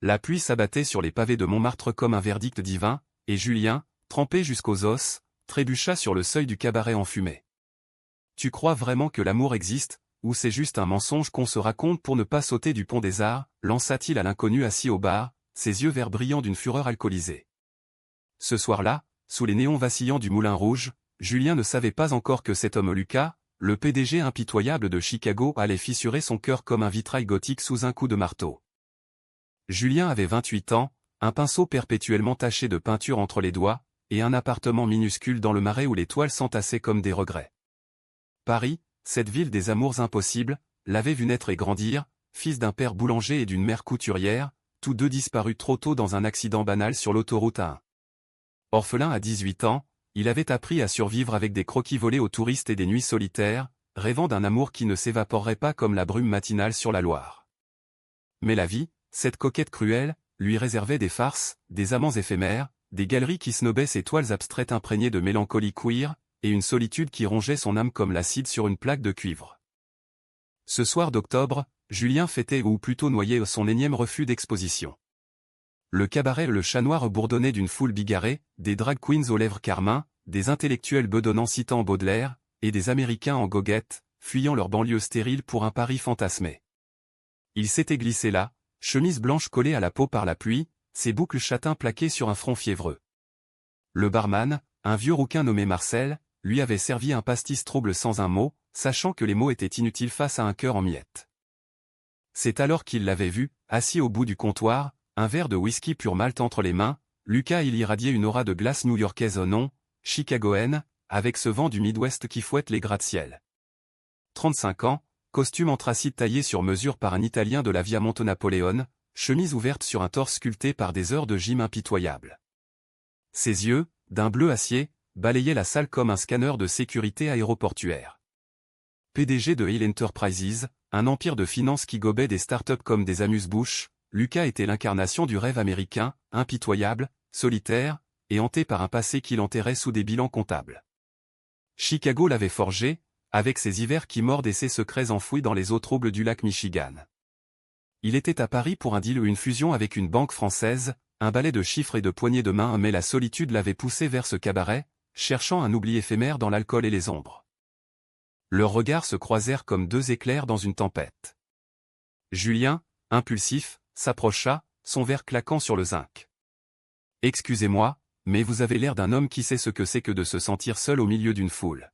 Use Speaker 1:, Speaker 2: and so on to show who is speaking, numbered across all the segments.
Speaker 1: La pluie s'abattait sur les pavés de Montmartre comme un verdict divin, et Julien, trempé jusqu'aux os, trébucha sur le seuil du cabaret enfumé. « Tu crois vraiment que l'amour existe, ou c'est juste un mensonge qu'on se raconte pour ne pas sauter du pont des Arts ?» lança-t-il à l'inconnu assis au bar, ses yeux verts brillants d'une fureur alcoolisée. Ce soir-là, sous les néons vacillants du Moulin Rouge, Julien ne savait pas encore que cet homme Lucas, le PDG impitoyable de Chicago, allait fissurer son cœur comme un vitrail gothique sous un coup de marteau. Julien avait 28 ans, un pinceau perpétuellement taché de peinture entre les doigts, et un appartement minuscule dans le Marais où les toiles s'entassaient comme des regrets. Paris, cette ville des amours impossibles, l'avait vu naître et grandir, fils d'un père boulanger et d'une mère couturière, tous deux disparus trop tôt dans un accident banal sur l'autoroute A1. Orphelin à 18 ans, il avait appris à survivre avec des croquis volés aux touristes et des nuits solitaires, rêvant d'un amour qui ne s'évaporerait pas comme la brume matinale sur la Loire. Mais la vie, cette coquette cruelle, lui réservait des farces, des amants éphémères, des galeries qui snobaient ses toiles abstraites imprégnées de mélancolie queer, et une solitude qui rongeait son âme comme l'acide sur une plaque de cuivre. Ce soir d'octobre, Julien fêtait ou plutôt noyait son énième refus d'exposition. Le cabaret Le Chat Noir bourdonnait d'une foule bigarrée, des drag queens aux lèvres carmin, des intellectuels bedonnants citant Baudelaire, et des Américains en goguette, fuyant leur banlieue stérile pour un Paris fantasmé. Il s'était glissé là, chemise blanche collée à la peau par la pluie, ses boucles châtains plaquées sur un front fiévreux. Le barman, un vieux rouquin nommé Marcel, lui avait servi un pastis trouble sans un mot, sachant que les mots étaient inutiles face à un cœur en miettes. C'est alors qu'il l'avait vu, assis au bout du comptoir, un verre de whisky pur malt entre les mains. Lucas il irradiait une aura de glace new-yorkaise au nom, chicagoenne, avec ce vent du Midwest qui fouette les gratte-ciel. 35 ans, costume anthracite taillé sur mesure par un Italien de la Via Monte-Napoléon, chemise ouverte sur un torse sculpté par des heures de gym impitoyables. Ses yeux, d'un bleu acier, balayaient la salle comme un scanner de sécurité aéroportuaire. PDG de Hill Enterprises, un empire de finance qui gobait des startups comme des amuse-bouches, Lucas était l'incarnation du rêve américain, impitoyable, solitaire, et hanté par un passé qu'il enterrait sous des bilans comptables. Chicago l'avait forgé, avec ses hivers qui mordent et ses secrets enfouis dans les eaux troubles du lac Michigan. Il était à Paris pour un deal ou une fusion avec une banque française, un balai de chiffres et de poignées de main, mais la solitude l'avait poussé vers ce cabaret, cherchant un oubli éphémère dans l'alcool et les ombres. Leurs regards se croisèrent comme deux éclairs dans une tempête. Julien, impulsif, s'approcha, son verre claquant sur le zinc. « Excusez-moi, mais vous avez l'air d'un homme qui sait ce que c'est que de se sentir seul au milieu d'une foule.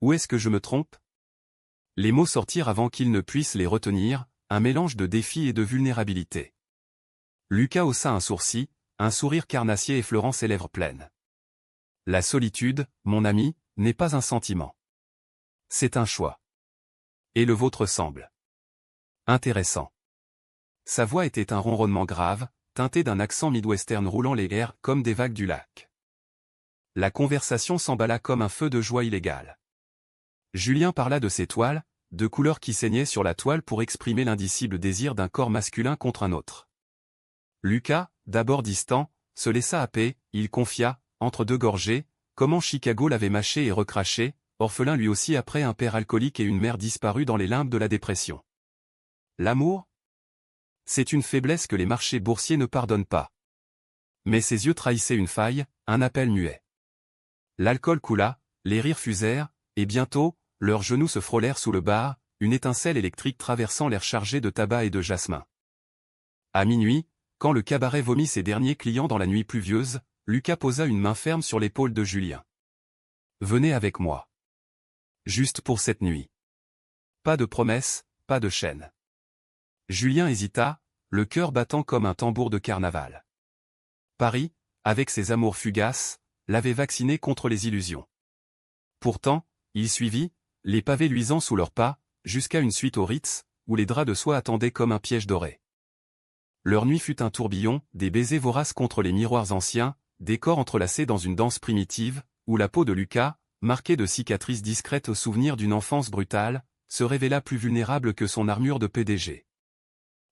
Speaker 1: Où est-ce que je me trompe ?» Les mots sortirent avant qu'il ne puisse les retenir, un mélange de défi et de vulnérabilité. Lucas haussa un sourcil, un sourire carnassier effleurant ses lèvres pleines. « La solitude, mon ami, n'est pas un sentiment. C'est un choix. Et le vôtre semble intéressant. » Sa voix était un ronronnement grave, teinté d'un accent midwestern roulant les airs comme des vagues du lac. La conversation s'emballa comme un feu de joie illégale. Julien parla de ses toiles, de couleurs qui saignaient sur la toile pour exprimer l'indicible désir d'un corps masculin contre un autre. Lucas, d'abord distant, se laissa happer, il confia, entre deux gorgées, comment Chicago l'avait mâché et recraché, orphelin lui aussi après un père alcoolique et une mère disparue dans les limbes de la dépression. L'amour ? C'est une faiblesse que les marchés boursiers ne pardonnent pas. Mais ses yeux trahissaient une faille, un appel muet. L'alcool coula, les rires fusèrent, et bientôt, leurs genoux se frôlèrent sous le bar, une étincelle électrique traversant l'air chargé de tabac et de jasmin. À minuit, quand le cabaret vomit ses derniers clients dans la nuit pluvieuse, Lucas posa une main ferme sur l'épaule de Julien. « Venez avec moi. Juste pour cette nuit. Pas de promesses, pas de chaîne. » Julien hésita, le cœur battant comme un tambour de carnaval. Paris, avec ses amours fugaces, l'avait vacciné contre les illusions. Pourtant, il suivit, les pavés luisants sous leurs pas, jusqu'à une suite au Ritz, où les draps de soie attendaient comme un piège doré. Leur nuit fut un tourbillon, des baisers voraces contre les miroirs anciens, des corps entrelacés dans une danse primitive, où la peau de Lucas, marquée de cicatrices discrètes au souvenir d'une enfance brutale, se révéla plus vulnérable que son armure de PDG.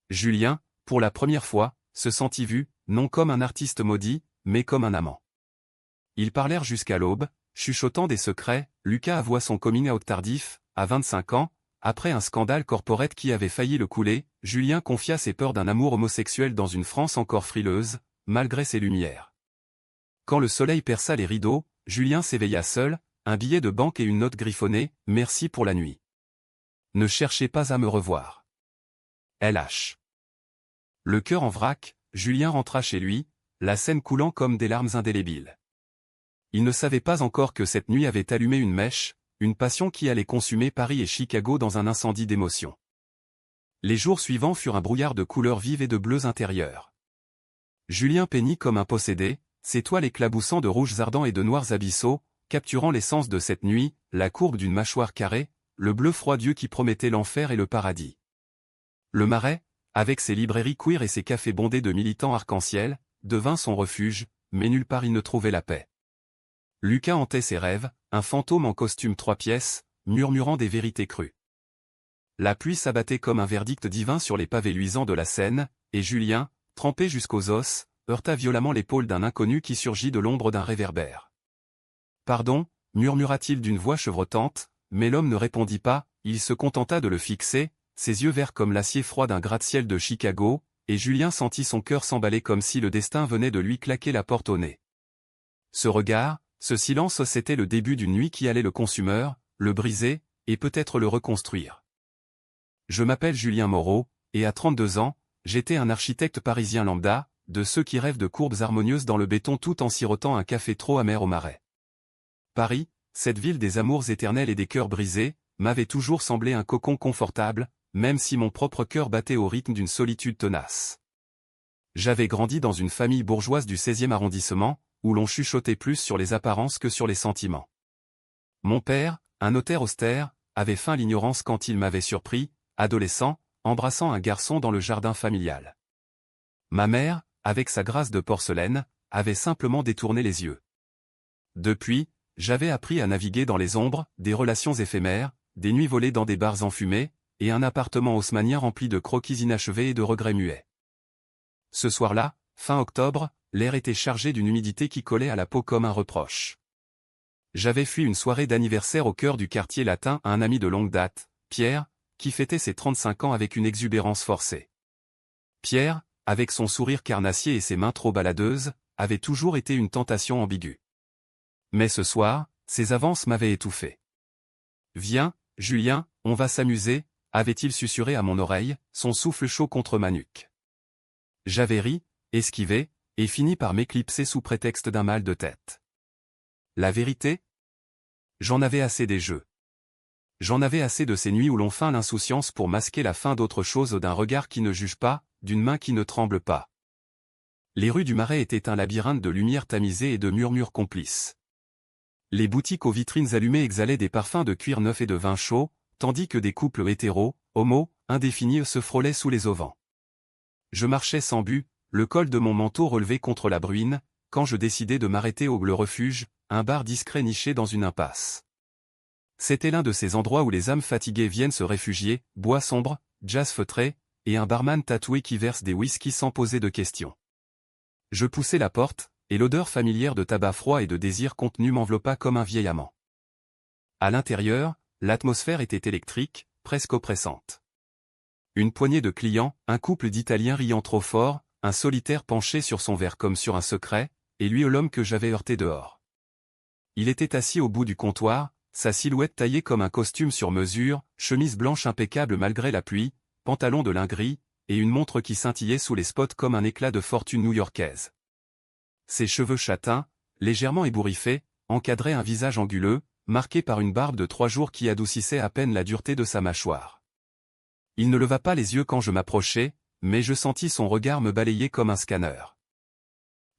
Speaker 1: Julien, pour la première fois, se sentit vu, non comme un artiste maudit, mais comme un amant. Ils parlèrent jusqu'à l'aube, chuchotant des secrets. Lucas avoua son coming out tardif, à 25 ans, après un scandale corporate qui avait failli le couler, Julien confia ses peurs d'un amour homosexuel dans une France encore frileuse, malgré ses lumières. Quand le soleil perça les rideaux, Julien s'éveilla seul, un billet de banque et une note griffonnée, « Merci pour la nuit. Ne cherchez pas à me revoir. LH. » Le cœur en vrac, Julien rentra chez lui, la scène coulant comme des larmes indélébiles. Il ne savait pas encore que cette nuit avait allumé une mèche, une passion qui allait consumer Paris et Chicago dans un incendie d'émotions. Les jours suivants furent un brouillard de couleurs vives et de bleus intérieurs. Julien peignit comme un possédé, ses toiles éclaboussant de rouges ardents et de noirs abyssaux, capturant l'essence de cette nuit, la courbe d'une mâchoire carrée, le bleu froid-dieu qui promettait l'enfer et le paradis. Le Marais, avec ses librairies queer et ses cafés bondés de militants arc-en-ciel, devint son refuge, mais nulle part il ne trouvait la paix. Lucas hantait ses rêves, un fantôme en costume 3 pièces, murmurant des vérités crues. La pluie s'abattait comme un verdict divin sur les pavés luisants de la Seine, et Julien, trempé jusqu'aux os, heurta violemment l'épaule d'un inconnu qui surgit de l'ombre d'un réverbère. « Pardon » murmura-t-il d'une voix chevrotante, mais l'homme ne répondit pas, il se contenta de le fixer, ses yeux verts comme l'acier froid d'un gratte-ciel de Chicago, et Julien sentit son cœur s'emballer comme si le destin venait de lui claquer la porte au nez. Ce regard, ce silence, c'était le début d'une nuit qui allait le consumer, le briser, et peut-être le reconstruire. Je m'appelle Julien Moreau, et à 32 ans, j'étais un architecte parisien lambda, de ceux qui rêvent de courbes harmonieuses dans le béton tout en sirotant un café trop amer au Marais. Paris, cette ville des amours éternels et des cœurs brisés, m'avait toujours semblé un cocon confortable, même si mon propre cœur battait au rythme d'une solitude tenace. J'avais grandi dans une famille bourgeoise du 16e arrondissement, où l'on chuchotait plus sur les apparences que sur les sentiments. Mon père, un notaire austère, avait feint l'ignorance quand il m'avait surpris, adolescent, embrassant un garçon dans le jardin familial. Ma mère, avec sa grâce de porcelaine, avait simplement détourné les yeux. Depuis, j'avais appris à naviguer dans les ombres, des relations éphémères, des nuits volées dans des bars enfumés, et un appartement haussmannien rempli de croquis inachevés et de regrets muets. Ce soir-là, fin octobre, l'air était chargé d'une humidité qui collait à la peau comme un reproche. J'avais fui une soirée d'anniversaire au cœur du quartier latin à un ami de longue date, Pierre, qui fêtait ses 35 ans avec une exubérance forcée. Pierre, avec son sourire carnassier et ses mains trop baladeuses, avait toujours été une tentation ambiguë. Mais ce soir, ses avances m'avaient étouffé. « Viens, Julien, on va s'amuser » avait-il susurré à mon oreille, son souffle chaud contre ma nuque. J'avais ri, esquivé, et fini par m'éclipser sous prétexte d'un mal de tête. La vérité ? J'en avais assez des jeux. J'en avais assez de ces nuits où l'on feint l'insouciance pour masquer la faim d'autre chose, d'un regard qui ne juge pas, d'une main qui ne tremble pas. Les rues du Marais étaient un labyrinthe de lumières tamisées et de murmures complices. Les boutiques aux vitrines allumées exhalaient des parfums de cuir neuf et de vin chaud, tandis que des couples hétéros, homo, indéfinis se frôlaient sous les auvents. Je marchais sans but, le col de mon manteau relevé contre la bruine, quand je décidai de m'arrêter au Le Refuge, un bar discret niché dans une impasse. C'était l'un de ces endroits où les âmes fatiguées viennent se réfugier, bois sombre, jazz feutré, et un barman tatoué qui verse des whiskies sans poser de questions. Je poussai la porte, et l'odeur familière de tabac froid et de désir contenu m'enveloppa comme un vieil amant. À l'intérieur, l'atmosphère était électrique, presque oppressante. Une poignée de clients, un couple d'Italiens riant trop fort, un solitaire penché sur son verre comme sur un secret, et lui l'homme que j'avais heurté dehors. Il était assis au bout du comptoir, sa silhouette taillée comme un costume sur mesure, chemise blanche impeccable malgré la pluie, pantalon de lin gris, et une montre qui scintillait sous les spots comme un éclat de fortune new-yorkaise. Ses cheveux châtains, légèrement ébouriffés, encadraient un visage anguleux, marqué par une barbe de 3 jours qui adoucissait à peine la dureté de sa mâchoire. Il ne leva pas les yeux quand je m'approchai, mais je sentis son regard me balayer comme un scanner.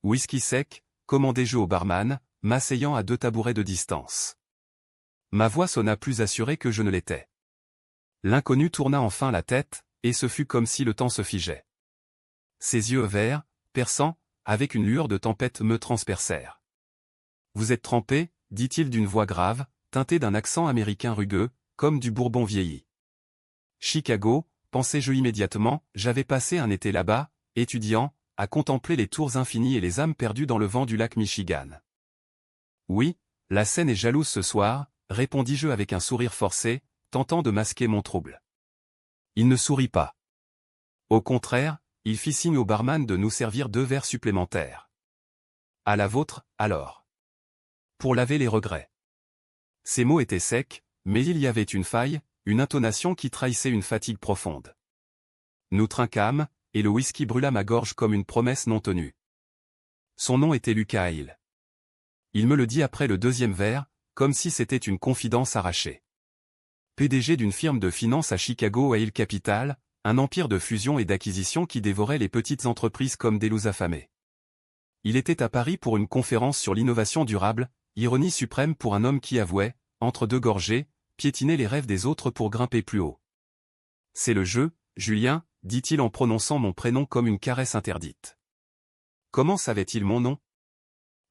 Speaker 1: Whisky sec, commandai-je au barman, m'asseyant à 2 tabourets de distance. Ma voix sonna plus assurée que je ne l'étais. L'inconnu tourna enfin la tête, et ce fut comme si le temps se figeait. Ses yeux verts, perçants, avec une lueur de tempête me transpercèrent. « Vous êtes trempé » dit-il d'une voix grave, teintée d'un accent américain rugueux, comme du Bourbon vieilli. Chicago, pensai-je immédiatement, j'avais passé un été là-bas, étudiant, à contempler les tours infinies et les âmes perdues dans le vent du lac Michigan. Oui, la Seine est jalouse ce soir, répondis-je avec un sourire forcé, tentant de masquer mon trouble. Il ne sourit pas. Au contraire, il fit signe au barman de nous servir 2 verres supplémentaires. À la vôtre, alors. Pour laver les regrets. Ces mots étaient secs, mais il y avait une faille, une intonation qui trahissait une fatigue profonde. Nous trinquâmes, et le whisky brûla ma gorge comme une promesse non tenue. Son nom était Lucas Hale. Il me le dit après le 2e verre, comme si c'était une confidence arrachée. PDG d'une firme de finance à Chicago Hale Capital, un empire de fusion et d'acquisition qui dévorait les petites entreprises comme des loups affamés. Il était à Paris pour une conférence sur l'innovation durable, ironie suprême pour un homme qui avouait, entre 2 gorgées, piétiner les rêves des autres pour grimper plus haut. C'est le jeu, Julien, dit-il en prononçant mon prénom comme une caresse interdite. Comment savait-il mon nom?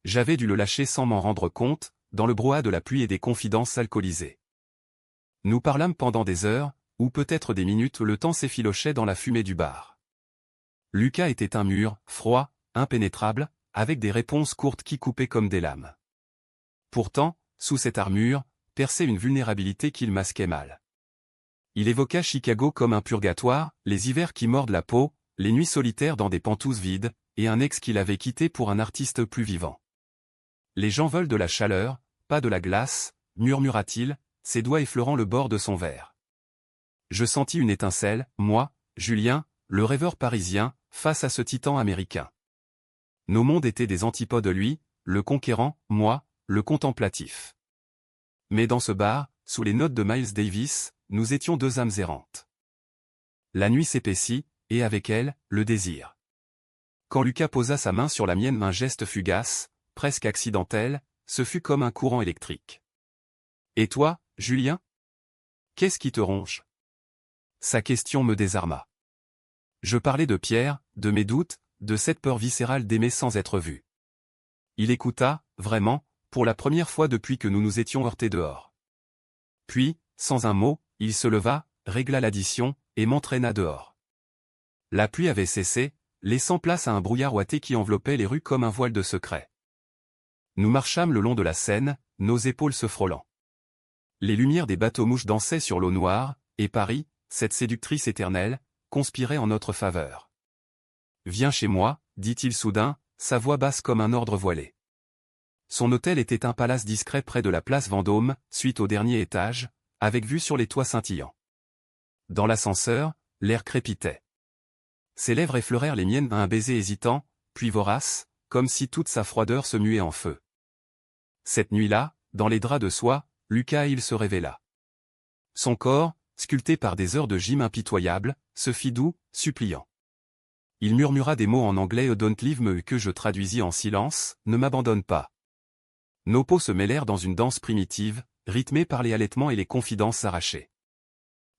Speaker 1: J'avais dû le lâcher sans m'en rendre compte, dans le brouhaha de la pluie et des confidences alcoolisées. Nous parlâmes pendant des heures, ou peut-être des minutes, le temps s'effilochait dans la fumée du bar. Lucas était un mur, froid, impénétrable, avec des réponses courtes qui coupaient comme des lames. Pourtant, sous cette armure, perçait une vulnérabilité qu'il masquait mal. Il évoqua Chicago comme un purgatoire, les hivers qui mordent la peau, les nuits solitaires dans des pentousses vides, et un ex qu'il avait quitté pour un artiste plus vivant. Les gens veulent de la chaleur, pas de la glace, murmura-t-il, ses doigts effleurant le bord de son verre. Je sentis une étincelle, moi, Julien, le rêveur parisien, face à ce titan américain. Nos mondes étaient des antipodes, lui, le conquérant, moi, le contemplatif. Mais dans ce bar, sous les notes de Miles Davis, nous étions 2 âmes errantes. La nuit s'épaissit, et avec elle, le désir. Quand Lucas posa sa main sur la mienne, un geste fugace, presque accidentel, ce fut comme un courant électrique. Et toi, Julien? Qu'est-ce qui te ronge? Sa question me désarma. Je parlais de Pierre, de mes doutes, de cette peur viscérale d'aimer sans être vu. Il écouta, vraiment, pour la première fois depuis que nous nous étions heurtés dehors. Puis, sans un mot, il se leva, régla l'addition, et m'entraîna dehors. La pluie avait cessé, laissant place à un brouillard ouaté qui enveloppait les rues comme un voile de secret. Nous marchâmes le long de la Seine, nos épaules se frôlant. Les lumières des bateaux-mouches dansaient sur l'eau noire, et Paris, cette séductrice éternelle, conspirait en notre faveur. « Viens chez moi », dit-il soudain, sa voix basse comme un ordre voilé. Son hôtel était un palace discret près de la place Vendôme, suite au dernier étage, avec vue sur les toits scintillants. Dans l'ascenseur, l'air crépitait. Ses lèvres effleurèrent les miennes à un baiser hésitant, puis vorace, comme si toute sa froideur se muait en feu. Cette nuit-là, dans les draps de soie, Lucas Hale se révéla. Son corps, sculpté par des heures de gym impitoyables, se fit doux, suppliant. Il murmura des mots en anglais Don't leave me que je traduisis en silence, ne m'abandonne pas. Nos peaux se mêlèrent dans une danse primitive, rythmée par les halètements et les confidences arrachées.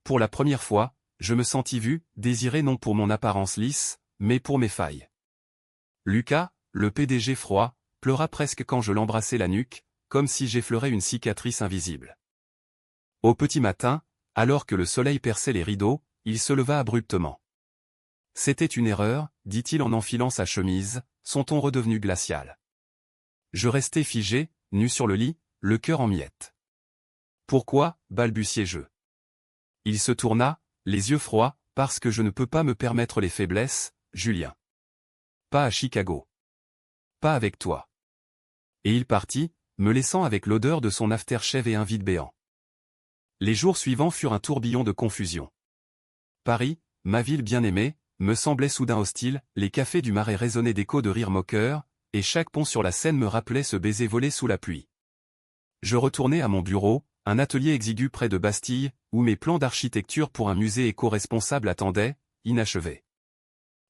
Speaker 1: Pour la première fois, je me sentis vu, désiré non pour mon apparence lisse, mais pour mes failles. Lucas, le PDG froid, pleura presque quand je l'embrassai la nuque, comme si j'effleurais une cicatrice invisible. Au petit matin, alors que le soleil perçait les rideaux, il se leva abruptement. C'était une erreur, dit-il en enfilant sa chemise, son ton redevenu glacial. Je restai figé, nu sur le lit, le cœur en miettes. Pourquoi, balbutiai-je. Il se tourna, les yeux froids, parce que je ne peux pas me permettre les faiblesses, Julien. Pas à Chicago. Pas avec toi. Et il partit, me laissant avec l'odeur de son aftershave et un vide béant. Les jours suivants furent un tourbillon de confusion. Paris, ma ville bien-aimée, me semblait soudain hostile, les cafés du Marais résonnaient d'échos de rires moqueurs, et chaque pont sur la Seine me rappelait ce baiser volé sous la pluie. Je retournai à mon bureau, un atelier exigu près de Bastille, où mes plans d'architecture pour un musée éco-responsable attendaient, inachevés.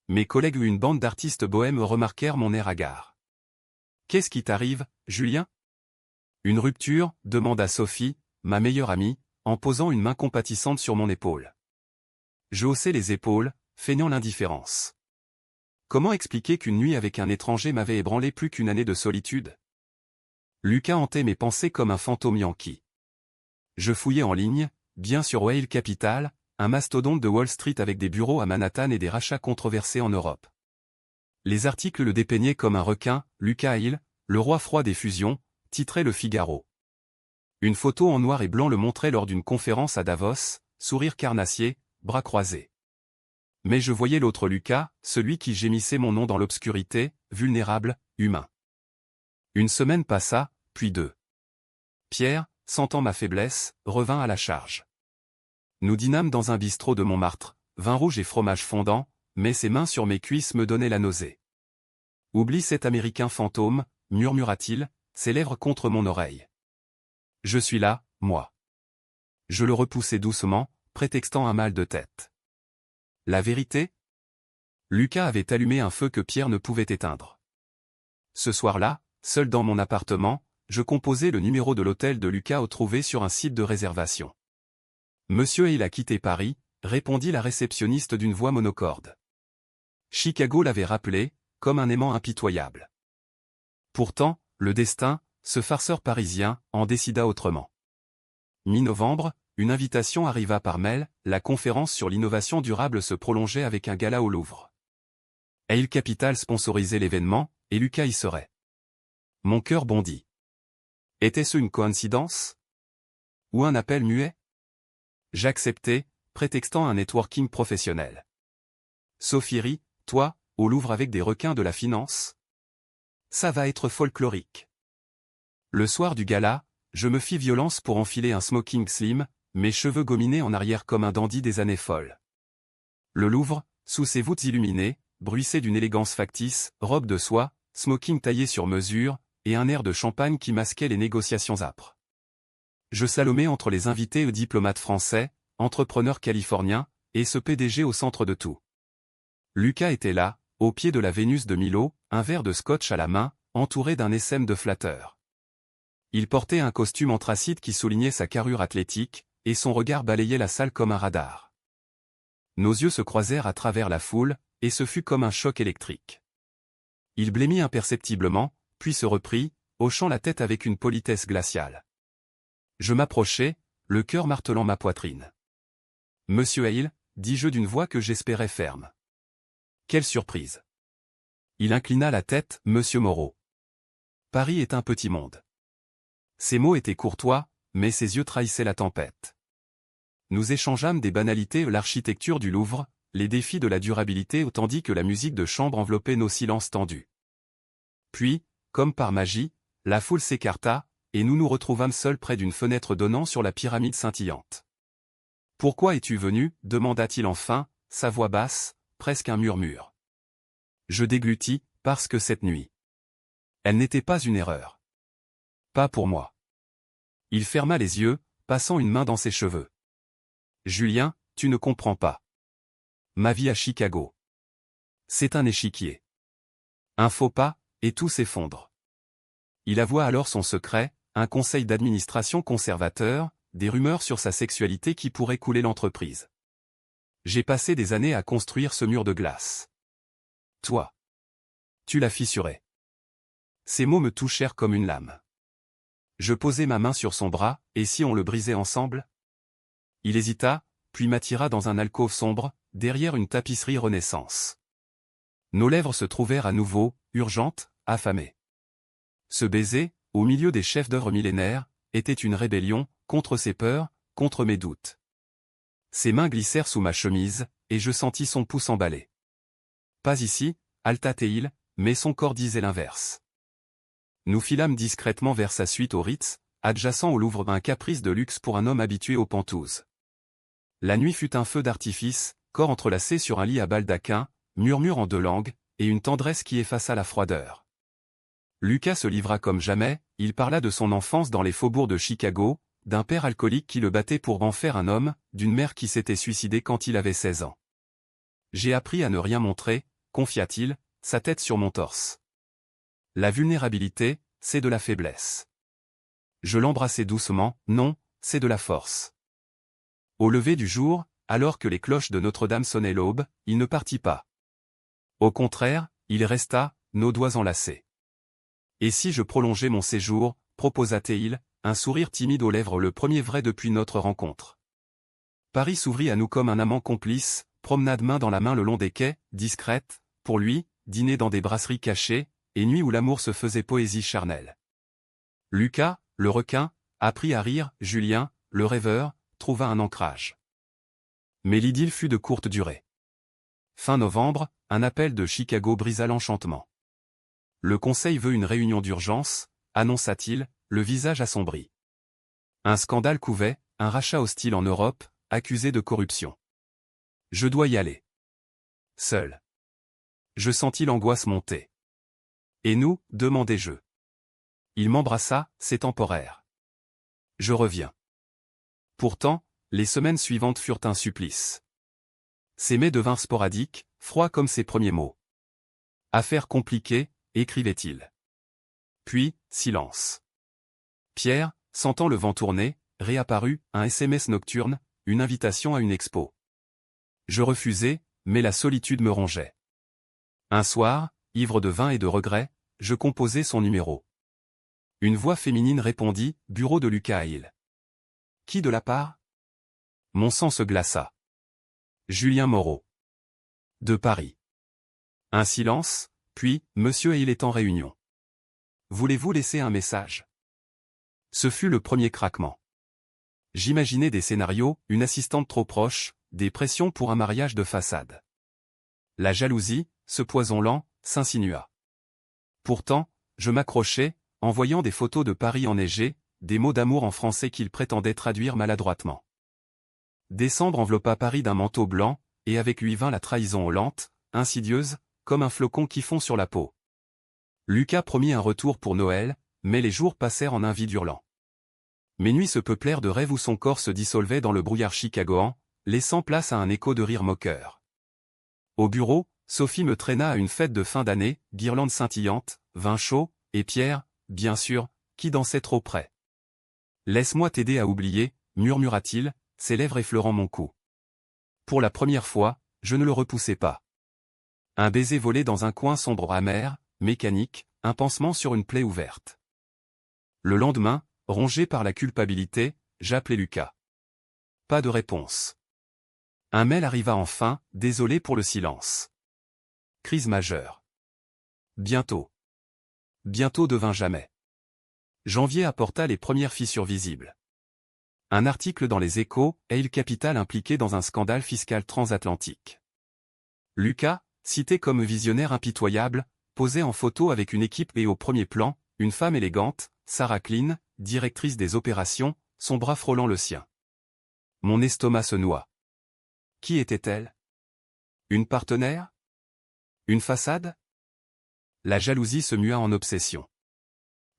Speaker 1: Mes collègues ou une bande d'artistes bohèmes remarquèrent mon air hagard. « Qu'est-ce qui t'arrive, Julien ?» Une rupture, demanda Sophie, ma meilleure amie, en posant une main compatissante sur mon épaule. Je haussai les épaules, feignant l'indifférence. Comment expliquer qu'une nuit avec un étranger m'avait ébranlé plus qu'une année de solitude? Lucas hantait mes pensées comme un fantôme yankee. Je fouillais en ligne, bien sur Hale Capital, un mastodonte de Wall Street avec des bureaux à Manhattan et des rachats controversés en Europe. Les articles le dépeignaient comme un requin, Lucas Hale, le roi froid des fusions, titrait Le Figaro. Une photo en noir et blanc le montrait lors d'une conférence à Davos, sourire carnassier, bras croisés. Mais je voyais l'autre Lucas, celui qui gémissait mon nom dans l'obscurité, vulnérable, humain. Une semaine passa, puis deux. Pierre, sentant ma faiblesse, revint à la charge. Nous dînâmes dans un bistrot de Montmartre, vin rouge et fromage fondant, mais ses mains sur mes cuisses me donnaient la nausée. « Oublie cet Américain fantôme », murmura-t-il, ses lèvres contre mon oreille. Je suis là, moi. Je le repoussai doucement, prétextant un mal de tête. La vérité ? Lucas avait allumé un feu que Pierre ne pouvait éteindre. Ce soir-là, seul dans mon appartement, je composais le numéro de l'hôtel de Lucas au trouvé sur un site de réservation. Monsieur Hale a quitté Paris, répondit la réceptionniste d'une voix monocorde. Chicago l'avait rappelé, comme un aimant impitoyable. Pourtant, le destin, ce farceur parisien, en décida autrement. Mi-novembre, une invitation arriva par mail, la conférence sur l'innovation durable se prolongeait avec un gala au Louvre. Hale Capital sponsorisait l'événement, et Lucas y serait. Mon cœur bondit. Était-ce une coïncidence? Ou un appel muet? J'acceptai, prétextant un networking professionnel. Sophie rit, toi, au Louvre avec des requins de la finance? Ça va être folklorique. Le soir du gala, je me fis violence pour enfiler un smoking slim, mes cheveux gominés en arrière comme un dandy des années folles. Le Louvre, sous ses voûtes illuminées, bruissait d'une élégance factice, robe de soie, smoking taillé sur mesure, et un air de champagne qui masquait les négociations âpres. Je salomais entre les invités et diplomates français, entrepreneurs californiens, et ce PDG au centre de tout. Lucas était là, au pied de la Vénus de Milo, un verre de scotch à la main, entouré d'un SM de flatteur. Il portait un costume anthracite qui soulignait sa carrure athlétique, et son regard balayait la salle comme un radar. Nos yeux se croisèrent à travers la foule, et ce fut comme un choc électrique. Il blêmit imperceptiblement, puis se reprit, hochant la tête avec une politesse glaciale. Je m'approchai, le cœur martelant ma poitrine. « Monsieur Hale », dis-je d'une voix que j'espérais ferme. Quelle surprise! Il inclina la tête, Monsieur Moreau. Paris est un petit monde. Ses mots étaient courtois, mais ses yeux trahissaient la tempête. Nous échangeâmes des banalités, l'architecture du Louvre, les défis de la durabilité tandis que la musique de chambre enveloppait nos silences tendus. Puis, comme par magie, la foule s'écarta, et nous nous retrouvâmes seuls près d'une fenêtre donnant sur la pyramide scintillante. « Pourquoi es-tu venu » demanda-t-il enfin, sa voix basse, presque un murmure. Je déglutis, parce que cette nuit. Elle n'était pas une erreur. Pas pour moi. Il ferma les yeux, passant une main dans ses cheveux. Julien, tu ne comprends pas. Ma vie à Chicago. C'est un échiquier. Un faux pas, et tout s'effondre. Il avoua alors son secret, un conseil d'administration conservateur, des rumeurs sur sa sexualité qui pourraient couler l'entreprise. J'ai passé des années à construire ce mur de glace. Toi. Tu l'as fissuré. Ces mots me touchèrent comme une lame. Je posai ma main sur son bras, et si on le brisait ensemble? Il hésita, puis m'attira dans un alcôve sombre, derrière une tapisserie Renaissance. Nos lèvres se trouvèrent à nouveau, urgentes, affamées. Ce baiser, au milieu des chefs-d'œuvre millénaires, était une rébellion, contre ses peurs, contre mes doutes. Ses mains glissèrent sous ma chemise, et je sentis son pouce emballé. Pas ici, Alta-Teil, mais son corps disait l'inverse. Nous filâmes discrètement vers sa suite au Ritz, adjacent au Louvre, un caprice de luxe pour un homme habitué aux pentouses. La nuit fut un feu d'artifice, corps entrelacés sur un lit à baldaquin, murmure en deux langues, et une tendresse qui effaça la froideur. Lucas se livra comme jamais, il parla de son enfance dans les faubourgs de Chicago, d'un père alcoolique qui le battait pour en faire un homme, d'une mère qui s'était suicidée quand il avait 16 ans. J'ai appris à ne rien montrer, confia-t-il, sa tête sur mon torse. La vulnérabilité, c'est de la faiblesse. Je l'embrassai doucement, non, c'est de la force. Au lever du jour, alors que les cloches de Notre-Dame sonnaient l'aube, il ne partit pas. Au contraire, il resta, nos doigts enlacés. Et si je prolongeais mon séjour, proposa-t-il, un sourire timide aux lèvres, le premier vrai depuis notre rencontre. Paris s'ouvrit à nous comme un amant complice, promenade main dans la main le long des quais, discrète, pour lui, dîner dans des brasseries cachées, et nuit où l'amour se faisait poésie charnelle. Lucas, le requin, Appris à rire, Julien, le rêveur, trouva un ancrage. Mais l'idylle fut de courte durée. Fin novembre, un appel de Chicago brisa l'enchantement. Le conseil veut une réunion d'urgence, annonça-t-il, le visage assombri. Un scandale couvait, un rachat hostile en Europe, accusé de corruption. Je dois y aller. Seul. Je sentis l'angoisse monter. Et nous, demandai-je. Il m'embrassa, c'est temporaire. Je reviens. Pourtant, les semaines suivantes furent un supplice. Ses mets devinrent sporadiques, froids comme ses premiers mots. Affaire compliquée, écrivait-il. Puis, silence. Pierre, sentant le vent tourner, réapparut, un SMS nocturne, une invitation à une expo. Je refusai, mais la solitude me rongeait. Un soir, ivre de vin et de regrets, je composai son numéro. Une voix féminine répondit, bureau de Lucas Hill. Qui de la part? Mon sang se glaça. Julien Moreau. De Paris. Un silence, puis, Monsieur Hill est en réunion. Voulez-vous laisser un message? Ce fut le premier craquement. J'imaginais des scénarios, une assistante trop proche, des pressions pour un mariage de façade. La jalousie, ce poison lent, s'insinua. Pourtant, je m'accrochais, en voyant des photos de Paris enneigé, des mots d'amour en français qu'il prétendait traduire maladroitement. Décembre enveloppa Paris d'un manteau blanc, et avec lui vint la trahison lente, insidieuse, comme un flocon qui fond sur la peau. Lucas promit un retour pour Noël, mais les jours passèrent en un vide hurlant. Mes nuits se peuplèrent de rêves où son corps se dissolvait dans le brouillard chicagoan, laissant place à un écho de rire moqueur. Au bureau, Sophie me traîna à une fête de fin d'année, guirlande scintillante, vin chaud, et Pierre, bien sûr, qui dansait trop près. « Laisse-moi t'aider à oublier », murmura-t-il, ses lèvres effleurant mon cou. Pour la première fois, je ne le repoussai pas. Un baiser volé dans un coin sombre amer, mécanique, un pansement sur une plaie ouverte. Le lendemain, rongé par la culpabilité, j'appelai Lucas. Pas de réponse. Un mail arriva enfin, désolé pour le silence. Crise majeure. Bientôt. Bientôt devint jamais. Janvier apporta les premières fissures visibles. Un article dans les Échos, Hill Capital impliqué dans un scandale fiscal transatlantique. Lucas, cité comme visionnaire impitoyable, posait en photo avec une équipe et au premier plan, une femme élégante, Sarah Klein, directrice des opérations, son bras frôlant le sien. Mon estomac se noua. Qui était-elle? Une partenaire? Une façade? La jalousie se mua en obsession.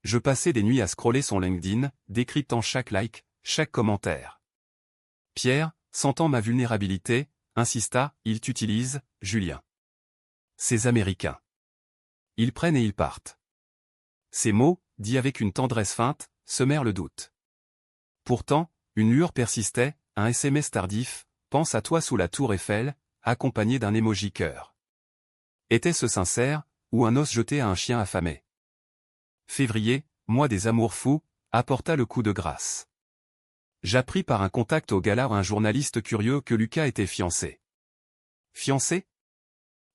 Speaker 1: Je passais des nuits à scroller son LinkedIn, décryptant chaque like, chaque commentaire. Pierre, sentant ma vulnérabilité, insista, ils t'utilisent, Julien. Ces Américains. Ils prennent et ils partent. Ces mots, dits avec une tendresse feinte, semèrent le doute. Pourtant, une lueur persistait, un SMS tardif, pense à toi sous la tour Eiffel, accompagné d'un émoji cœur. Était-ce sincère, ou un os jeté à un chien affamé? Février, mois des amours fous, apporta le coup de grâce. J'appris par un contact au gala un journaliste curieux que Lucas était fiancé. Fiancé?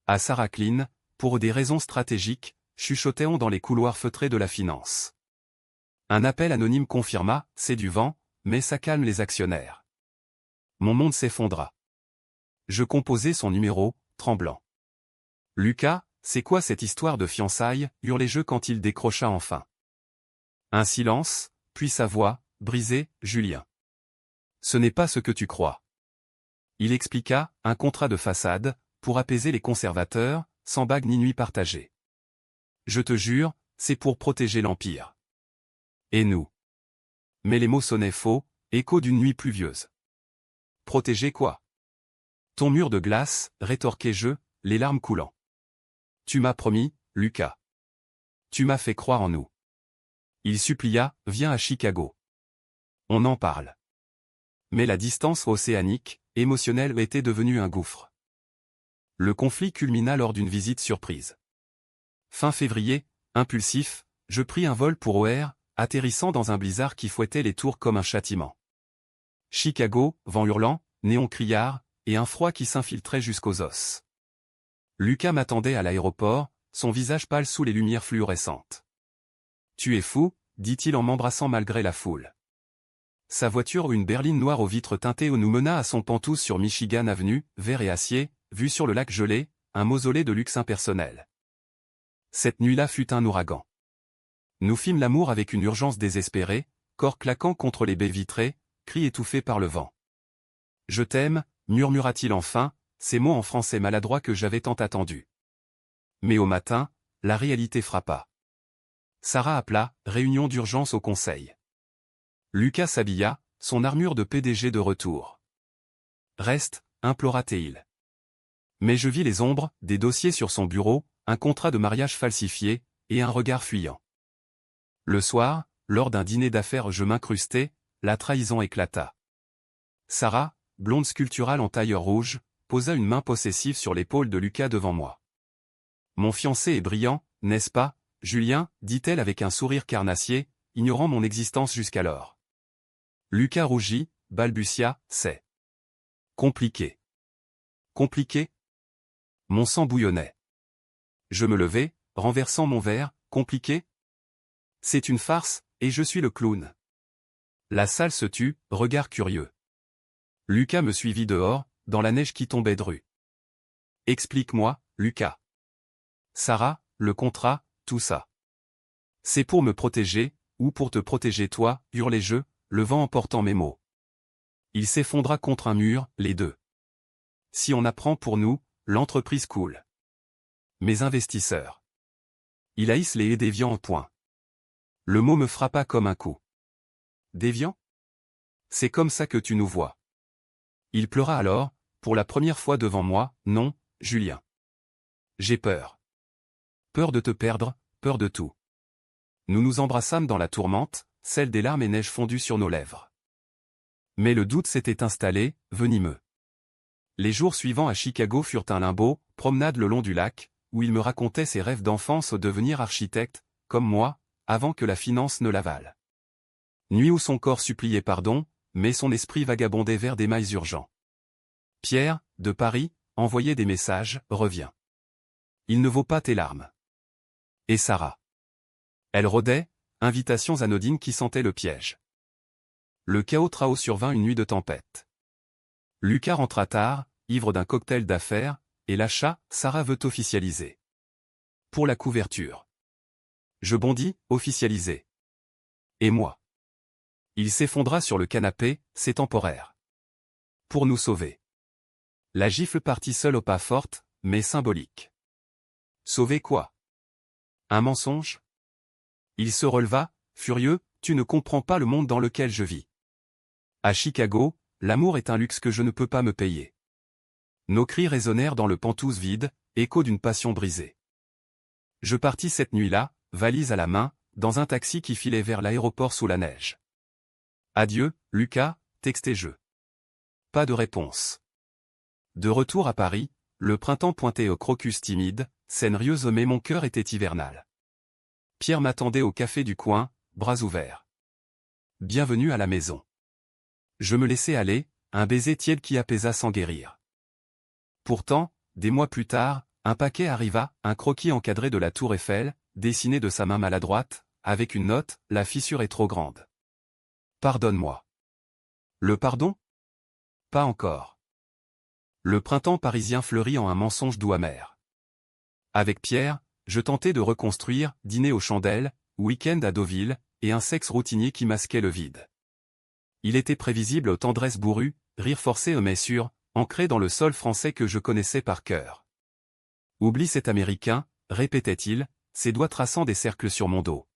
Speaker 1: À Sarah Klein, pour des raisons stratégiques, chuchotait-on dans les couloirs feutrés de la finance. Un appel anonyme confirma, c'est du vent, mais ça calme les actionnaires. Mon monde s'effondra. Je composai son numéro, tremblant. Lucas, c'est quoi cette histoire de fiançailles, hurlai-je quand il décrocha enfin. Un silence, puis sa voix, brisée, Julien. Ce n'est pas ce que tu crois. Il expliqua, un contrat de façade, pour apaiser les conservateurs, sans bague ni nuit partagée. Je te jure, c'est pour protéger l'Empire. Et nous. Mais les mots sonnaient faux, écho d'une nuit pluvieuse. Protéger quoi? Ton mur de glace, rétorquai-je, les larmes coulant. Tu m'as promis, Lucas. Tu m'as fait croire en nous. Il supplia, viens à Chicago. On en parle. Mais la distance océanique, émotionnelle était devenue un gouffre. Le conflit culmina lors d'une visite surprise. Fin février, impulsif, je pris un vol pour OR, atterrissant dans un blizzard qui fouettait les tours comme un châtiment. Chicago, vent hurlant, néon criard, et un froid qui s'infiltrait jusqu'aux os. Lucas m'attendait à l'aéroport, son visage pâle sous les lumières fluorescentes. Tu es fou, dit-il en m'embrassant malgré la foule. sa voiture ou une berline noire aux vitres teintées nous mena à son Penthouse sur Michigan Avenue, vert et acier, vue sur le lac gelé, un mausolée de luxe impersonnel. Cette nuit-là fut un ouragan. Nous fîmes l'amour avec une urgence désespérée, corps claquant contre les baies vitrées, cris étouffés par le vent. « Je t'aime », murmura-t-il enfin, ces mots en français maladroit que j'avais tant attendus. Mais au matin, la réalité frappa. Sarah appela, réunion d'urgence au conseil. Lucas s'habilla, son armure de PDG de retour. « Reste », implora-t-il. Mais je vis les ombres, des dossiers sur son bureau, un contrat de mariage falsifié, et un regard fuyant. Le soir, lors d'un dîner d'affaires je m'incrustai, la trahison éclata. Sarah, blonde sculpturale en tailleur rouge, posa une main possessive sur l'épaule de Lucas devant moi. « Mon fiancé est brillant, n'est-ce pas, Julien ?» dit-elle avec un sourire carnassier, ignorant mon existence jusqu'alors. Lucas rougit, balbutia, « c'est compliqué. » Compliqué ? Mon sang bouillonnait. Je me levai, renversant mon verre, « Compliqué ? C'est une farce, et je suis le clown. » La salle se tut, regard curieux. Lucas me suivit dehors, dans la neige qui tombait dru. « Explique-moi, Lucas. » Sarah, le contrat, tout ça. C'est pour me protéger, ou pour te protéger toi, hurlai-je, le vent emportant mes mots. Il s'effondra contre un mur, les deux. Si on apprend pour nous, l'entreprise coule. Mes investisseurs. Ils haïssent les déviants en point. Le mot me frappa comme un coup. Déviants ? C'est comme ça que tu nous vois. Il pleura alors, pour la première fois devant moi, « Non, Julien. J'ai peur. Peur de te perdre, peur de tout. » Nous nous embrassâmes dans la tourmente, celle des larmes et neige fondues sur nos lèvres. Mais le doute s'était installé, venimeux. Les jours suivants à Chicago furent un limbo, promenade le long du lac, où il me racontait ses rêves d'enfance devenir architecte, comme moi, avant que la finance ne l'avale. Nuit où son corps suppliait pardon, mais son esprit vagabondait vers des mails urgents. Pierre, de Paris, envoyait des messages, reviens. Il ne vaut pas tes larmes. Et Sarah. Elle rôdait, invitations anodines qui sentaient le piège. Le chaos trao survint une nuit de tempête. Lucas rentra tard, ivre d'un cocktail d'affaires, et lâcha, Sarah veut officialiser. Pour la couverture. Je bondis, officialiser. Et moi. Il s'effondra sur le canapé, c'est temporaire. Pour nous sauver. La gifle partit seule au pas forte, mais symbolique. Sauver quoi? Un mensonge? Il se releva, furieux, tu ne comprends pas le monde dans lequel je vis. À Chicago, l'amour est un luxe que je ne peux pas me payer. Nos cris résonnèrent dans le Penthouse vide, écho d'une passion brisée. Je partis cette nuit-là, valise à la main, dans un taxi qui filait vers l'aéroport sous la neige. Adieu, Lucas, textai-je. Pas de réponse. De retour à Paris, le printemps pointait au crocus timide, scène rieuse mais mon cœur était hivernal. Pierre m'attendait au café du coin, bras ouverts. Bienvenue à la maison. Je me laissai aller, un baiser tiède qui apaisa sans guérir. Pourtant, des mois plus tard, un paquet arriva, un croquis encadré de la tour Eiffel, dessiné de sa main maladroite, avec une note, la fissure est trop grande. Pardonne-moi. Le pardon? Pas encore. Le printemps parisien fleurit en un mensonge doux amer. Avec Pierre, je tentais de reconstruire, dîner aux chandelles, week-end à Deauville, et un sexe routinier qui masquait le vide. Il était prévisible aux tendresses bourrues, rire forcé mais sûr, ancré dans le sol français que je connaissais par cœur. Oublie cet Américain, répétait-il, ses doigts traçant des cercles sur mon dos.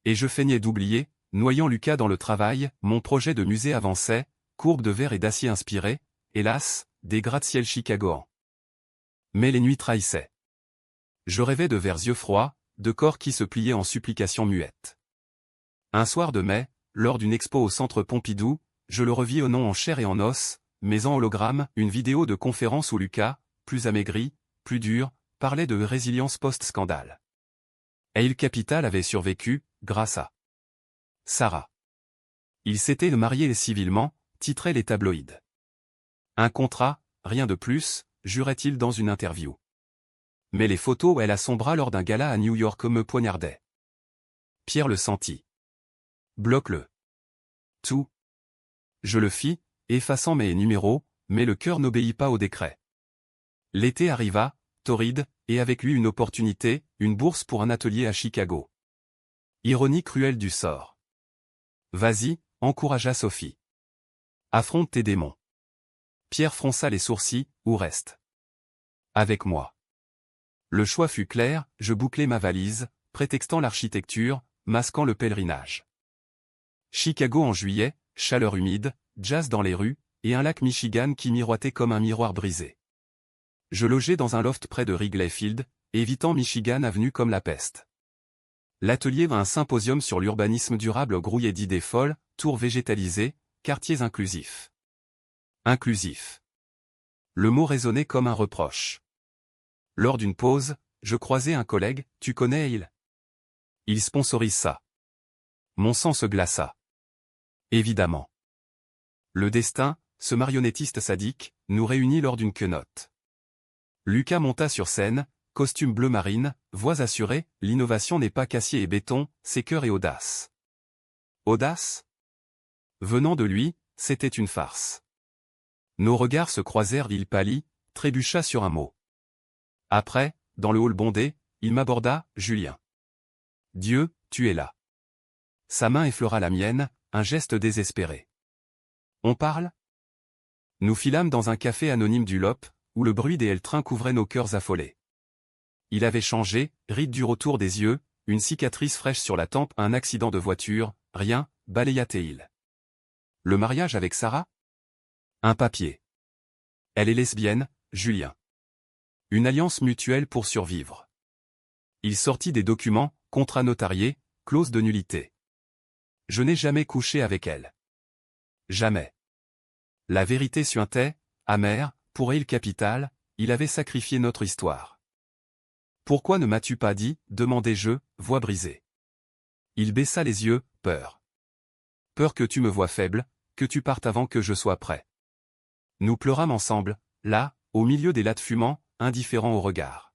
Speaker 1: Et je feignais d'oublier, noyant Lucas dans le travail, mon projet de musée avançait, courbe de verre et d'acier inspiré, hélas, des gratte-ciel chicagoans. Mais les nuits trahissaient. Je rêvais de vers yeux froids, de corps qui se pliaient en supplication muette. Un soir de mai, lors d'une expo au centre Pompidou, je le revis au nom en chair et en os, mais en hologramme, une vidéo de conférence où Lucas, plus amaigri, plus dur, parlait de résilience post-scandale. Aile Capital avait survécu, grâce à Sarah. Il s'était marié civilement, titraient les tabloïds. Un contrat, rien de plus, jurait-il dans une interview. Mais les photos où elle assombra lors d'un gala à New York me poignardaient. Pierre le sentit. Bloque-le. Tout, Je le fis, effaçant mes numéros, mais le cœur n'obéit pas au décret. L'été arriva, torride, et avec lui une opportunité, une bourse pour un atelier à Chicago. Ironie cruelle du sort. Vas-y, encouragea Sophie. Affronte tes démons. Pierre fronça les sourcils, ou reste. Avec moi. Le choix fut clair, je bouclai ma valise, prétextant l'architecture, masquant le pèlerinage. Chicago en juillet, chaleur humide, jazz dans les rues, et un lac Michigan qui miroitait comme un miroir brisé. Je logeais dans un loft près de Wrigley Field, évitant Michigan Avenue comme la peste. L'atelier vint un symposium sur l'urbanisme durable grouillé d'idées folles, tours végétalisées, quartiers inclusifs. Inclusif. Le mot résonnait comme un reproche. Lors d'une pause, je croisai un collègue, tu connais il sponsorise ça. Mon sang se glaça. Évidemment. Le destin, ce marionnettiste sadique, nous réunit lors d'une quenotte. Lucas monta sur scène, costume bleu marine, voix assurée, l'innovation n'est pas qu'acier et béton, c'est cœur et audace. Audace ? Venant de lui, c'était une farce. Nos regards se croisèrent, il pâlit, trébucha sur un mot. Après, dans le hall bondé, il m'aborda, Julien. Dieu, tu es là. Sa main effleura la mienne, un geste désespéré. On parle ? Nous filâmes dans un café anonyme du Lop, où le bruit des L-trains couvrait nos cœurs affolés. Il avait changé, rides dures autour des yeux, une cicatrice fraîche sur la tempe, un accident de voiture, rien, balaya-t-il. Le mariage avec Sarah ? Un papier. Elle est lesbienne, Julien. Une alliance mutuelle pour survivre. Il sortit des documents, contrat notarié, clause de nullité. Je n'ai jamais couché avec elle. Jamais. La vérité suintait, amère, pour il capital, il avait sacrifié notre histoire. Pourquoi ne m'as-tu pas dit, demandai-je, voix brisée. Il baissa les yeux, peur. Peur que tu me vois faible, que tu partes avant que je sois prêt. Nous pleurâmes ensemble, là, au milieu des lattes fumants, indifférents au regard.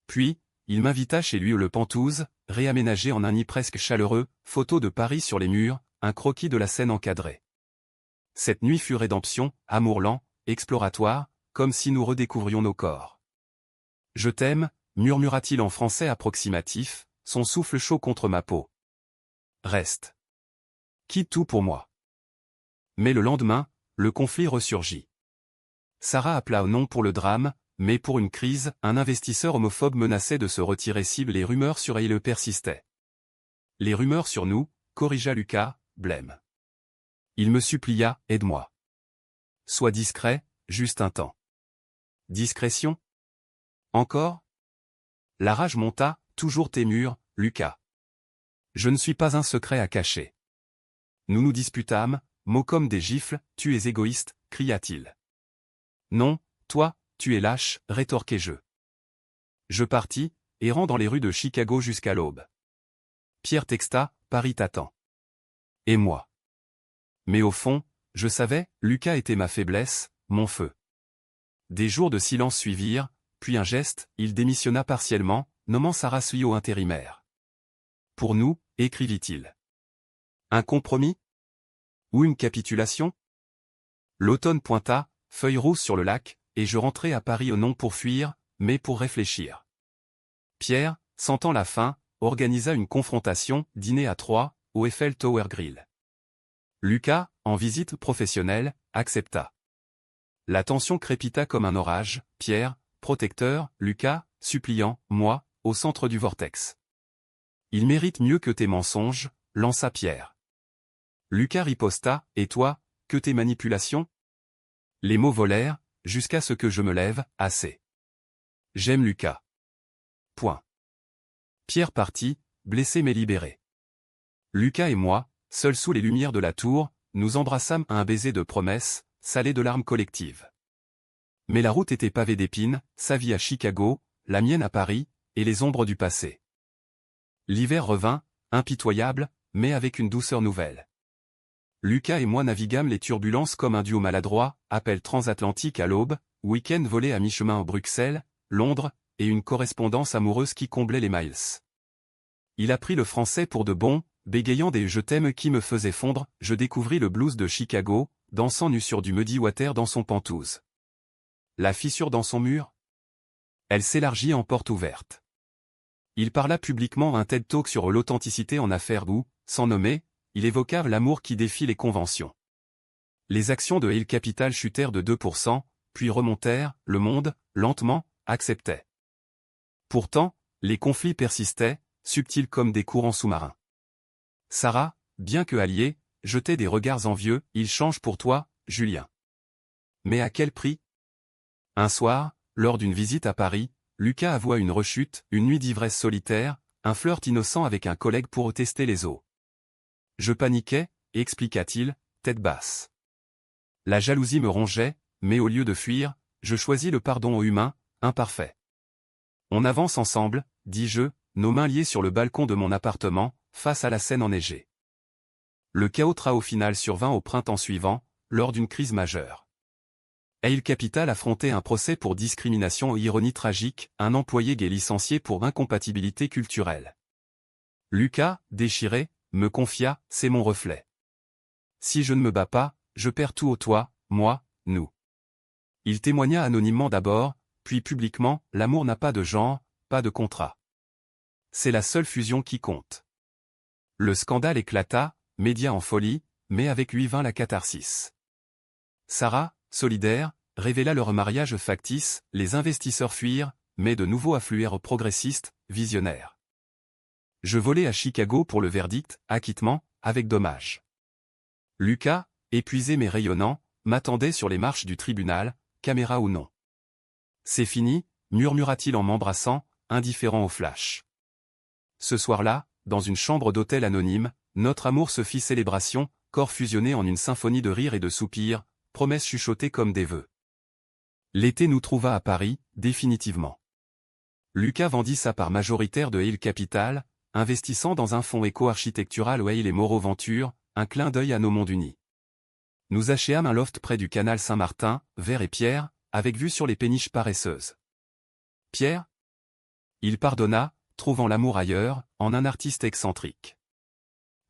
Speaker 1: Puis, il m'invita chez lui le Penthouse, réaménagé en un nid presque chaleureux, photo de Paris sur les murs, un croquis de la Seine encadré. Cette nuit fut rédemption, amour lent, exploratoire, comme si nous redécouvrions nos corps. Je t'aime, murmura-t-il en français approximatif, son souffle chaud contre ma peau. Reste. Quitte tout pour moi. Mais le lendemain, le conflit ressurgit. Sarah appela non pour le drame, mais pour une crise, un investisseur homophobe menaçait de se retirer cible, les rumeurs sur elle persistaient. Les rumeurs sur nous, corrigea Lucas, blême. Il me supplia, aide-moi. Sois discret, juste un temps. Discrétion ? Encore ? La rage monta, toujours tes murs, Lucas. Je ne suis pas un secret à cacher. Nous nous disputâmes, mots comme des gifles, tu es égoïste, cria-t-il. Non, toi, tu es lâche, rétorquai-je. Je partis, errant dans les rues de Chicago jusqu'à l'aube. Pierre texta, Paris t'attend. Et moi. Mais au fond, je savais, Lucas était ma faiblesse, mon feu. Des jours de silence suivirent, puis un geste, il démissionna partiellement, nommant Sarah Suyo intérimaire. Pour nous, écrivit-il. Un compromis ? Ou une capitulation ? L'automne pointa, feuilles rousses sur le lac, et je rentrai à Paris non pour fuir, mais pour réfléchir. Pierre, sentant la faim, organisa une confrontation, dîner à 3, au Eiffel Tower Grill. Lucas, en visite professionnelle, accepta. La tension crépita comme un orage, Pierre, protecteur, Lucas, suppliant, moi, au centre du vortex. Il mérite mieux que tes mensonges, lança Pierre. Lucas riposta, et toi, que tes manipulations ? Les mots volèrent, jusqu'à ce que je me lève, assez. J'aime Lucas. Point. Pierre partit, blessé mais libéré. Lucas et moi, seuls sous les lumières de la tour, nous embrassâmes à un baiser de promesses, salé de larmes collectives. Mais la route était pavée d'épines, sa vie à Chicago, la mienne à Paris, et les ombres du passé. L'hiver revint, impitoyable, mais avec une douceur nouvelle. Lucas et moi naviguâmes les turbulences comme un duo maladroit, appel transatlantique à l'aube, week-end volé à mi-chemin à Bruxelles, Londres, et une correspondance amoureuse qui comblait les miles. Il apprit le français pour de bon, bégayant des « je t'aime » qui me faisaient fondre, je découvris le blues de Chicago, dansant nu sur du Muddy Water dans son pantouse. La fissure dans son mur? Elle s'élargit en porte ouverte. Il parla publiquement un TED Talk sur l'authenticité en affaires où, sans nommer, il évoqua l'amour qui défie les conventions. Les actions de Hill Capital chutèrent de 2%, puis remontèrent, le monde, lentement, acceptait. Pourtant, les conflits persistaient, subtils comme des courants sous-marins. Sarah, bien que alliée, jetait des regards envieux, il change pour toi, Julien. Mais à quel prix? Un soir, lors d'une visite à Paris, Lucas avoua une rechute, une nuit d'ivresse solitaire, un flirt innocent avec un collègue pour tester les eaux. Je paniquais, expliqua-t-il, tête basse. La jalousie me rongeait, mais au lieu de fuir, je choisis le pardon humain, imparfait. On avance ensemble, dis-je, nos mains liées sur le balcon de mon appartement, face à la Seine enneigée. Le chaos au final survint au printemps suivant, lors d'une crise majeure. Hill Capital affrontait un procès pour discrimination et ironie tragique, un employé gay licencié pour incompatibilité culturelle. Lucas, déchiré, me confia, c'est mon reflet. Si je ne me bats pas, je perds tout au toi, moi, nous. Il témoigna anonymement d'abord, puis publiquement, l'amour n'a pas de genre, pas de contrat. C'est la seule fusion qui compte. Le scandale éclata, médias en folie, mais avec lui vint la catharsis. Sarah, solidaire, révéla leur mariage factice, les investisseurs fuirent, mais de nouveau affluèrent progressistes, visionnaires. Je volai à Chicago pour le verdict, acquittement, avec dommage. Lucas, épuisé mais rayonnant, m'attendait sur les marches du tribunal, caméra ou non. C'est fini, murmura-t-il en m'embrassant, indifférent au flash. Ce soir-là, dans une chambre d'hôtel anonyme, notre amour se fit célébration, corps fusionnés en une symphonie de rires et de soupirs, promesses chuchotées comme des vœux. L'été nous trouva à Paris, définitivement. Lucas vendit sa part majoritaire de Hill Capital, investissant dans un fonds éco-architectural Weil et Moreau Venture, un clin d'œil à nos mondes unis. Nous achéâmes un loft près du canal Saint-Martin, verre et pierre, avec vue sur les péniches paresseuses. Pierre? Il pardonna, trouvant l'amour ailleurs, en un artiste excentrique.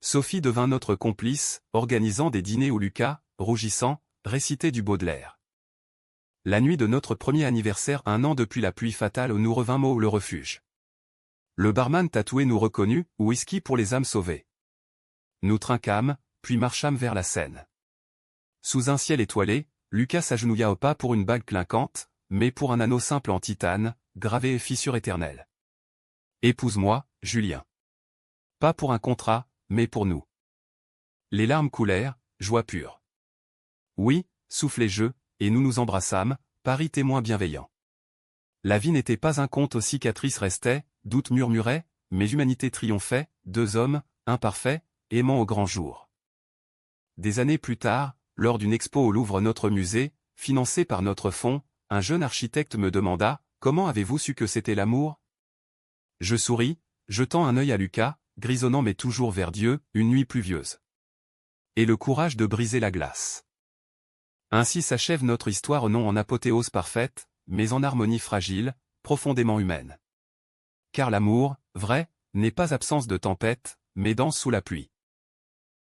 Speaker 1: Sophie devint notre complice, organisant des dîners où Lucas, rougissant, récitait du Baudelaire. La nuit de notre premier anniversaire, 1 an depuis la pluie fatale où nous revînmes au Le Refuge. Le barman tatoué nous reconnut, whisky pour les âmes sauvées. Nous trinquâmes, puis marchâmes vers la Seine. Sous un ciel étoilé, Lucas s'agenouilla au pas pour une bague clinquante, mais pour un anneau simple en titane, gravé et fissure éternelle. Épouse-moi, Julien. Pas pour un contrat, mais pour nous. Les larmes coulèrent, joie pure. Oui, soufflai-je, et nous nous embrassâmes, Paris témoin bienveillant. La vie n'était pas un conte, aux cicatrices restaient, doute murmurait, mais humanité triomphait, 2 hommes, imparfaits, aimant au grand jour. Des années plus tard, lors d'une expo au Louvre, notre musée, financé par notre fonds, un jeune architecte me demanda, comment avez-vous su que c'était l'amour? Je souris, jetant un œil à Lucas, grisonnant mais toujours vers Dieu, une nuit pluvieuse. Et le courage de briser la glace. Ainsi s'achève notre histoire, non en apothéose parfaite, mais en harmonie fragile, profondément humaine. Car l'amour, vrai, n'est pas absence de tempête, mais danse sous la pluie.